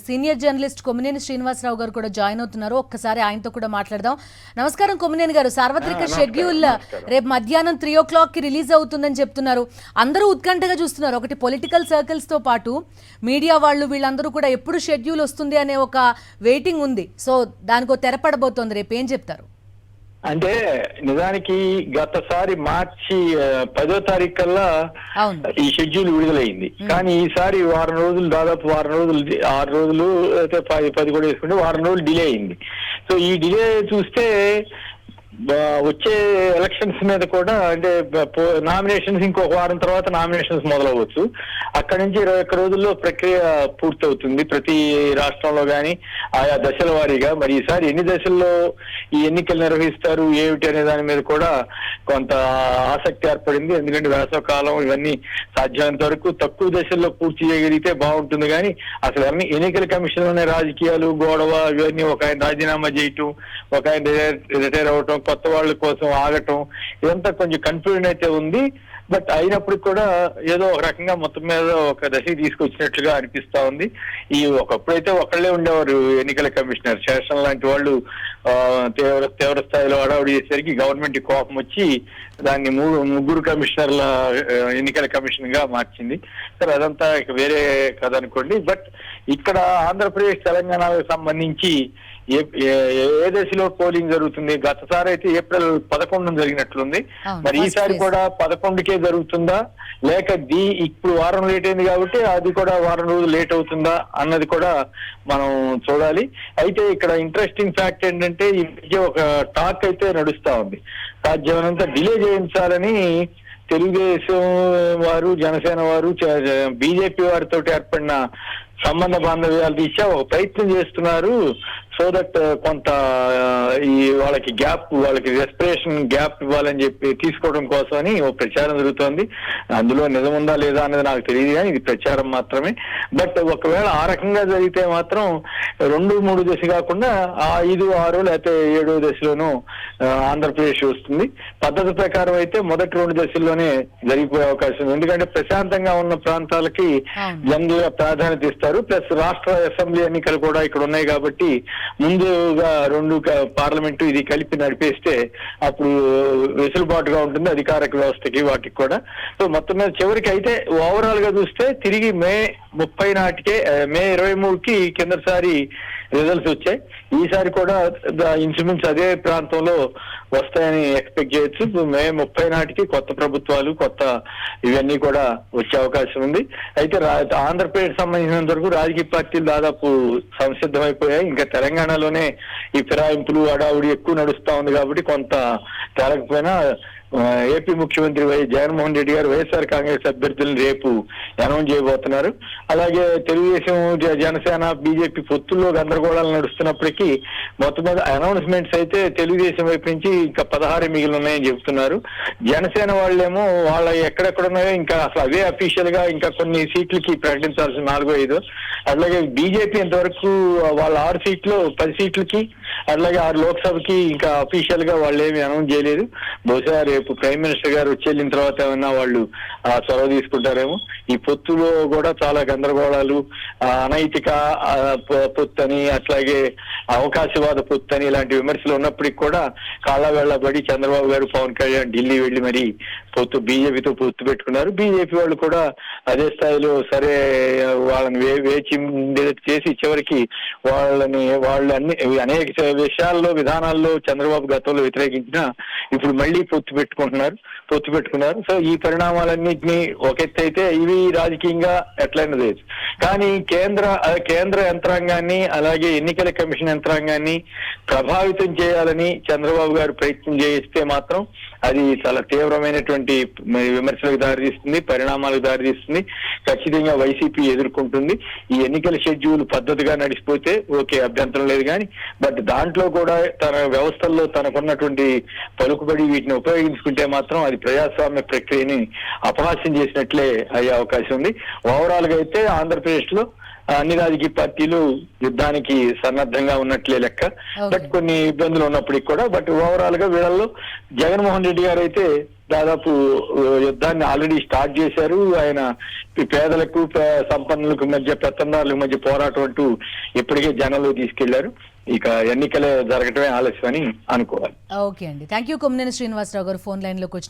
Senior journalist Kommineni Srinivasarao గారు కూడా join అవుతున్నారు. ఒక్కసారి ఆయనతో కూడా మాట్లాడదాం. నమస్కారం కొమ్మినేని గారు. సార్వత్రిక షెడ్యూల్ రేపు మధ్యాహ్నం 3 o'clockకి రిలీజ్ అవుతుందని చెప్తున్నారు. అందరూ ఉత్కంఠగా చూస్తున్నారు. ఒకటి పొలిటికల్ సర్కిల్స్ తో పాటు మీడియా వాళ్ళు వీళ్ళందరూ కూడా ఎప్పుడు షెడ్యూల్ వస్తుంది అనే ఒక వెయిటింగ్ ఉంది. సో దానికో తెరపడబోతోంది. రేపు ఏం చెప్తారు? అంటే నిజానికి గతసారి మార్చి 10వ తారీఖు కల్లా ఈ షెడ్యూల్ విడుదలైంది. కానీ ఈసారి వారం రోజులు, దాదాపు వారం రోజులు, 6 రోజులు అయితే 10 కూడా వేసుకుంటే వారం రోజులు డిలే అయింది. సో ఈ డిలే చూస్తే వచ్చే ఎలక్షన్స్ మీద కూడా, అంటే నామినేషన్స్ ఇంకొక వారం తర్వాత నామినేషన్స్ మొదలవచ్చు. అక్కడి నుంచి 21 రోజుల్లో ప్రక్రియ పూర్తవుతుంది ప్రతి రాష్ట్రంలో కానీ ఆయా దశల వారీగా. మరి ఈసారి ఎన్ని దశల్లో ఈ ఎన్నికలు నిర్వహిస్తారు ఏమిటి అనే దాని మీద కూడా కొంత ఆసక్తి ఏర్పడింది. ఎందుకంటే వేసవకాలం, ఇవన్నీ సాధ్యమైనంత వరకు తక్కువ దశల్లో పూర్తి చేయగలిగితే బాగుంటుంది. కానీ అసలు అన్ని ఎన్నికల కమిషన్ లోనే రాజకీయాలు, గొడవ, ఇవన్నీ ఒక ఆయన రాజీనామా చేయటం, ఒక ఆయన రిటైర్ అవటం, కొత్త వాళ్ళ కోసం ఆగటం, ఇదంతా కొంచెం కన్ఫ్యూజన్ అయితే ఉంది. బట్ అయినప్పుడు కూడా ఏదో ఒక రకంగా మొత్తం మీద ఒక దశకి తీసుకొచ్చినట్లుగా అనిపిస్తా ఉంది. ఈ ఒకప్పుడైతే ఒకళ్ళే ఉండేవారు ఎన్నికల కమిషనర్. శేషన్ లాంటి వాళ్ళు తీవ్ర స్థాయిలో హడావుడి చేసేసరికి గవర్నమెంట్ కోపం వచ్చి దాన్ని ముగ్గురు కమిషనర్ల ఎన్నికల కమిషన్ గా మార్చింది. సరే, అదంతా ఇక వేరే కథ అనుకోండి. బట్ ఇక్కడ ఆంధ్రప్రదేశ్, తెలంగాణకు సంబంధించి ఏ దశలో పోలింగ్ జరుగుతుంది? గతసారి అయితే ఏప్రిల్ 11 జరిగినట్లుంది. మరి ఈసారి కూడా 11కే జరుగుతుందా, లేక ఇప్పుడు వారం లేట్ అయింది కాబట్టి అది కూడా వారం రోజులు లేట్ అవుతుందా అన్నది కూడా మనం చూడాలి. అయితే ఇక్కడ ఇంట్రెస్టింగ్ ఫ్యాక్ట్ ఏంటంటే, ఈ మధ్య ఒక టాక్ అయితే నడుస్తా ఉంది. సాధ్యమైనంత డిలే చేయించాలని తెలుగుదేశం వారు, జనసేన వారు, బీజేపీ వారితో ఏర్పడిన సంబంధ బాంధవ్యాలు రీత్యా ఒక ప్రయత్నం చేస్తున్నారు. సో దట్ కొంత ఈ వాళ్ళకి రెస్పిరేషన్ గ్యాప్ ఇవ్వాలని చెప్పి తీసుకోవడం కోసమని ఒక ప్రచారం జరుగుతోంది. అందులో నిజం ఉందా లేదా అనేది నాకు తెలియదు, కానీ ఇది ప్రచారం మాత్రమే. బట్ ఒకవేళ ఆ రకంగా జరిగితే మాత్రం 2-3 దశ కాకుండా 5, 6 లేకపోతే 7వ దశలోనూ ఆంధ్రప్రదేశ్ వస్తుంది. పద్ధతి ప్రకారం అయితే మొదటి 2 దశల్లోనే జరిగిపోయే అవకాశం ఉంది. ఎందుకంటే ప్రశాంతంగా ఉన్న ప్రాంతాలకి జనరల్గా ప్రాధాన్యత ఇస్తారు. ప్లస్ రాష్ట్ర అసెంబ్లీ ఎన్నికలు కూడా ఇక్కడ ఉన్నాయి కాబట్టి ముందుగా 2 పార్లమెంటు ఇది కలిపి నడిపేస్తే అప్పుడు వెసులుబాటుగా ఉంటుంది అధికారిక వ్యవస్థకి, వాటికి కూడా. సో మొత్తం మీద చివరికి అయితే ఓవరాల్ గా చూస్తే తిరిగి మే 30 నాటికే, మే 23కి కిందసారి రిజల్ట్స్ వచ్చాయి. ఈసారి కూడా ఇన్స్ట్రుమెంట్స్ అదే ప్రాంతంలో వస్తాయని ఎక్స్పెక్ట్ చేయొచ్చు. మే 30 నాటికి కొత్త ప్రభుత్వాలు, కొత్త ఇవన్నీ కూడా వచ్చే అవకాశం ఉంది. అయితే ఆంధ్రప్రదేశ్ సంబంధించినంత వరకు రాజకీయ పార్టీలు దాదాపు సంసిద్ధమైపోయాయి. ఇంకా తెలంగాణలోనే ఈ ఫిరాయింపులు, హడావుడి ఎక్కువ నడుస్తా ఉంది కాబట్టి కొంత తేలకపోయినా ఏపీ ముఖ్యమంత్రి జగన్మోహన్ రెడ్డి గారు వైఎస్ఆర్ కాంగ్రెస్ అభ్యర్థులను రేపు అనౌన్స్ చేయబోతున్నారు. అలాగే తెలుగుదేశం, జనసేన, బీజేపీ పొత్తుల్లో గందరగోళాలు నడుస్తున్నప్పటికీ మొత్తం మీద అనౌన్స్మెంట్స్ అయితే తెలుగుదేశం వైపు నుంచి ఇంకా 16 మిగిలి ఉన్నాయని చెబుతున్నారు. జనసేన వాళ్ళేమో వాళ్ళ ఎక్కడెక్కడ ఉన్నాయో ఇంకా అసలు అవే అఫీషియల్ గా ఇంకా కొన్ని సీట్లకి ప్రకటించాల్సిన 4-5. అట్లాగే బీజేపీ ఇంతవరకు వాళ్ళ 6 సీట్లు, 10 సీట్లకి, అట్లాగే 6 లోక్సభకి ఇంకా అఫీషియల్ గా వాళ్ళు ఏమి అనౌన్స్ చేయలేదు. బహుశా రేపు ప్రైమ్ మినిస్టర్ గారు వచ్చి వెళ్ళిన తర్వాత ఏమన్నా వాళ్ళు చొరవ తీసుకుంటారేమో. ఈ పొత్తులో కూడా చాలా గందరగోళాలు, అనైతిక పొత్తు అని, అట్లాగే అవకాశవాద పొత్తు అని ఇలాంటి విమర్శలు ఉన్నప్పటికీ కూడా కాళ్ళవేళ్లబడి చంద్రబాబు గారు, పవన్ కళ్యాణ్ ఢిల్లీ వెళ్లి మరి బీజేపీతో పొత్తు పెట్టుకున్నారు. బీజేపీ వాళ్ళు కూడా అదే స్థాయిలో సరే వాళ్ళని వేచి చేసి చివరికి వాళ్ళు అనేక విషయాల్లో, విధానాల్లో చంద్రబాబు గతంలో వ్యతిరేకించినా ఇప్పుడు మళ్ళీ పొత్తు పెట్టుకున్నారు. సో ఈ పరిణామాలన్నింటినీ ఒక ఎత్తు అయితే ఇవి రాజకీయంగా ఎట్లయినా చేయొచ్చు. కానీ కేంద్ర యంత్రాంగాన్ని, అలాగే ఎన్నికల కమిషన్ యంత్రాంగాన్ని ప్రభావితం చేయాలని చంద్రబాబు గారు ప్రయత్నం చేయిస్తే మాత్రం అది చాలా తీవ్రమైనటువంటి విమర్శలకు దారితీస్తుంది, పరిణామాలకు దారితీస్తుంది. ఖచ్చితంగా వైసీపీ ఎదుర్కొంటుంది. ఈ ఎన్నికల షెడ్యూల్ పద్ధతిగా నడిచిపోతే ఓకే, అభ్యంతరం లేదు. కానీ బట్ దాంట్లో కూడా తన వ్యవస్థల్లో తనకున్నటువంటి పలుకుబడి వీటిని ఉపయోగించుకుంటే మాత్రం అది ప్రజాస్వామ్య ప్రక్రియని అపహాస్యం చేసినట్లే అయ్యే అవకాశం ఉంది. ఓవరాల్ గా అయితే ఆంధ్రప్రదేశ్ లో అన్ని రాజకీయ పార్టీలు యుద్ధానికి సన్నద్ధంగా ఉన్నట్లే లెక్క. బట్ కొన్ని ఇబ్బందులు ఉన్నప్పటికీ కూడా బట్ ఓవరాల్ గా వీళ్ళల్లో జగన్మోహన్ రెడ్డి గారు అయితే దాదాపు యుద్ధాన్ని ఆల్రెడీ స్టార్ట్ చేశారు. ఆయన పేదలకు సంపన్నులకు మధ్య పెత్తందారులకు మధ్య పోరాటం అంటూ ఇప్పటికే జనంలో తీసుకెళ్లారు. ఇక ఎన్నికలే జరగటమే ఆలస్యం అని అనుకోవాలి. ఓకే అండి, థ్యాంక్ యూ కొమ్మినేని శ్రీనివాసరావు గారు ఫోన్ లైన్ లోకి వచ్చిన